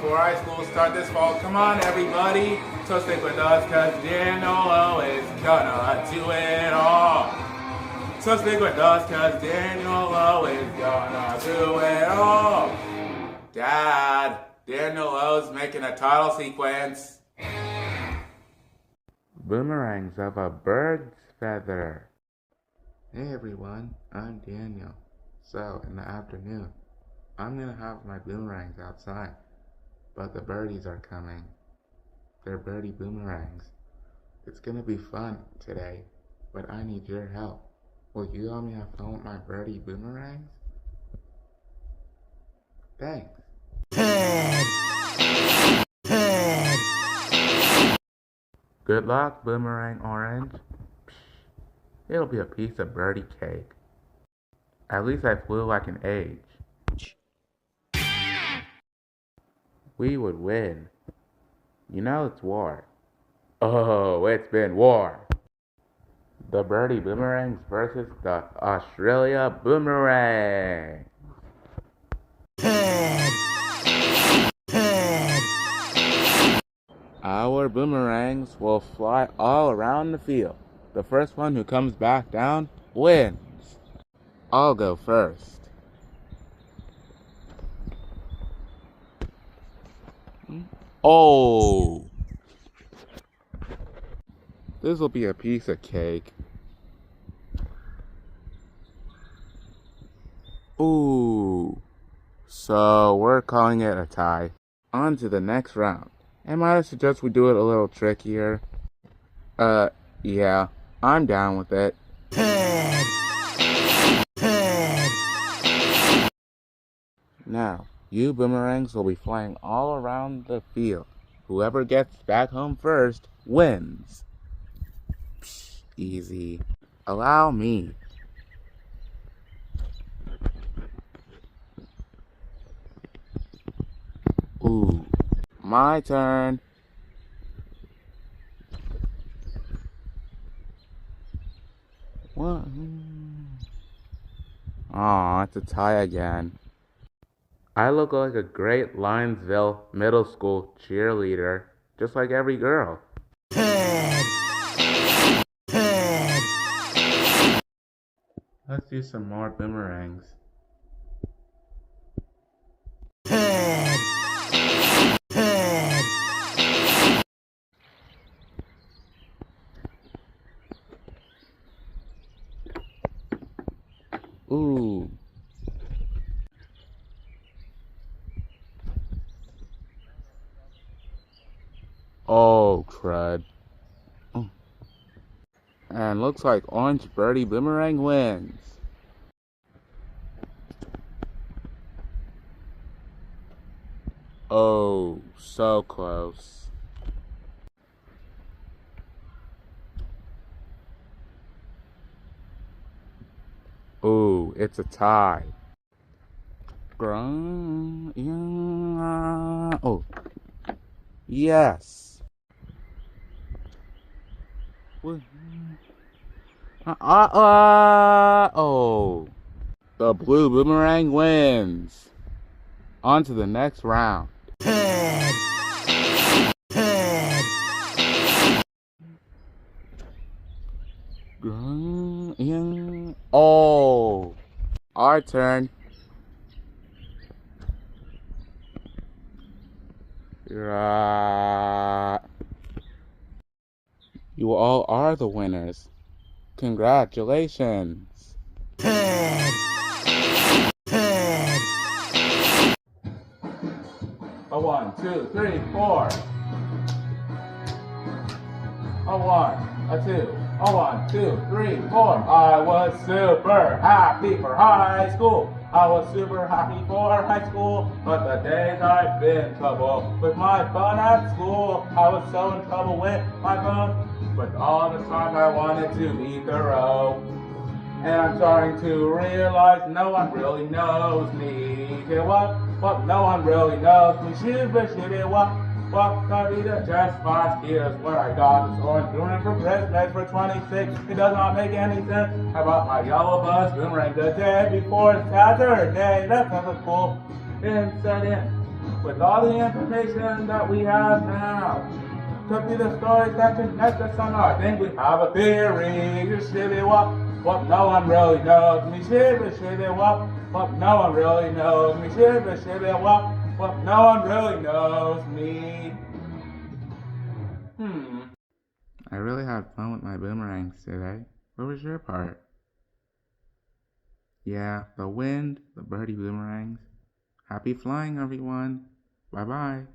before high school start this fall. Come on, everybody, so stick with us, cause Daniel is gonna do it all. So stick with us, cause Daniel is gonna do it all. Dad, Daniel O's making a title sequence. Boomerangs of a bird's feather. Hey everyone, I'm Daniel. So, in the afternoon, I'm gonna have my boomerangs outside, but the birdies are coming. They're birdie boomerangs. It's gonna be fun today, but I need your help. Will you help me have fun with my birdie boomerangs? Thanks. Good luck, Boomerang Orange. It'll be a piece of birdie cake. At least I flew like an age. We would win. You know it's war. Oh, it's been war. The birdie boomerangs versus the Australia boomerang. Our boomerangs will fly all around the field. The first one who comes back down wins. I'll go first. Oh! This will be a piece of cake. Ooh. So we're calling it a tie. On to the next round. And might I suggest we do it a little trickier? Yeah, I'm down with it. Now, you boomerangs will be flying all around the field. Whoever gets back home first wins. Psh, easy. Allow me. Ooh, my turn. What? Aw, it's a tie again. I look like a great Linesville middle school cheerleader, just like every girl. Let's do some more boomerangs. Ooh. Oh, crud. And looks like Orange Birdie Boomerang wins. Oh, so close. Ooh, it's a tie. Oh, yes. Oh. The blue boomerang wins. On to the next round. Oh. Our turn. You all are the winners. Congratulations. A 1, 2, 3, 4. A 1, a 2, a 1, 2, 3, 4. I was super happy for high school. I was super happy for high school, but the days I've been in trouble with my phone at school. I was so in trouble with my phone, with all the times I wanted to be thorough. And I'm starting to realize no one really knows me. What? No one really knows me. What? Just last year's what I got this orange boomerang for Christmas for 26. It does not make any sense. I bought my yellow bus boomerang the day before Saturday. That sounds cool. And set in With all the information that we have now, could be the stories that connect us on our thing. We have a theory. You shitty what no one really knows. Me shitty what no one really knows. Me shitty what no one really knows. Me. I really had fun with my boomerangs today. What was your part? Yeah, the wind, the birdie boomerangs. Happy flying, everyone. Bye bye.